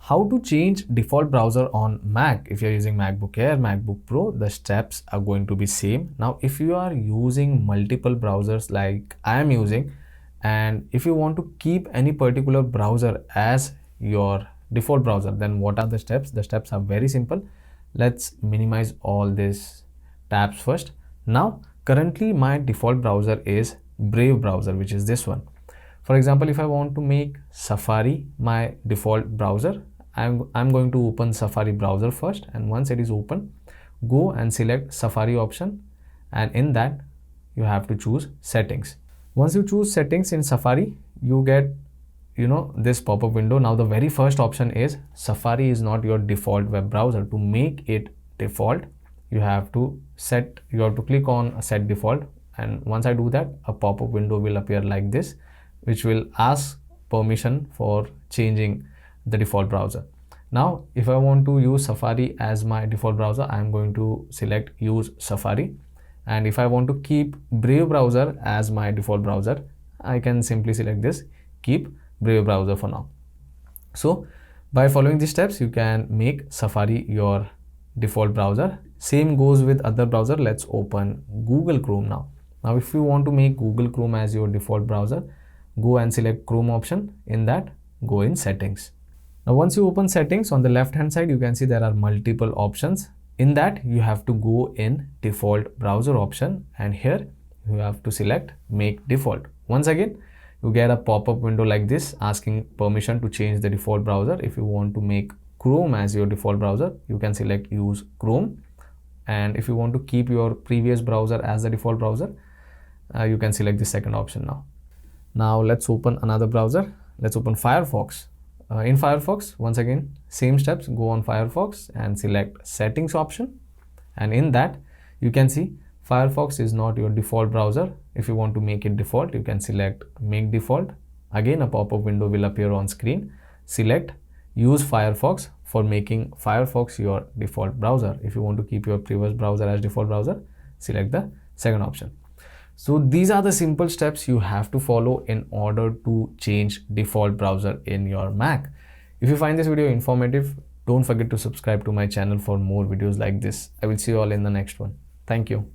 How to change default browser on Mac. If you're using MacBook Air, MacBook Pro, the steps are going to be same. Now, if you are using multiple browsers like I am using, and if you want to keep any particular browser as your default browser, then what are the steps? The steps are very simple. Let's minimize all these tabs first. Now, currently my default browser is Brave browser, which is this one. For example, if I want to make Safari my default browser, I'm going to open Safari browser first, and once it is open, go and select Safari option, and in that you have to choose settings. Once you choose settings in Safari, you get this pop-up window. Now the very first option is Safari is not your default web browser. To make it default, you have to click on set default, and once I do that, a pop-up window will appear like this, which will ask permission for changing the default browser. Now, if I want to use Safari as my default browser, I am going to select use Safari. And if I want to keep Brave browser as my default browser, I can simply select this, keep Brave browser for now. So by following these steps, you can make Safari your default browser. Same goes with other browser. Let's open Google Chrome now. Now, if you want to make Google Chrome as your default browser, go and select Chrome option. In that, go in settings. Now, once you open settings, on the left hand side, you can see there are multiple options. In that, you have to go in default browser option, and here you have to select make default. Once again, you get a pop-up window like this asking permission to change the default browser. If you want to make Chrome as your default browser, you can select use Chrome. And if you want to keep your previous browser as the default browser, you can select the second option now. Now let's open another browser. Let's open Firefox. In Firefox, once again, same steps, go on Firefox and select settings option. And in that, you can see Firefox is not your default browser. If you want to make it default, you can select make default. Again, a pop-up window will appear on screen. Select use Firefox for making Firefox your default browser. If you want to keep your previous browser as default browser, select the second option. So these are the simple steps you have to follow in order to change default browser in your Mac. If you find this video informative, don't forget to subscribe to my channel for more videos like this. I will see you all in the next one. Thank you.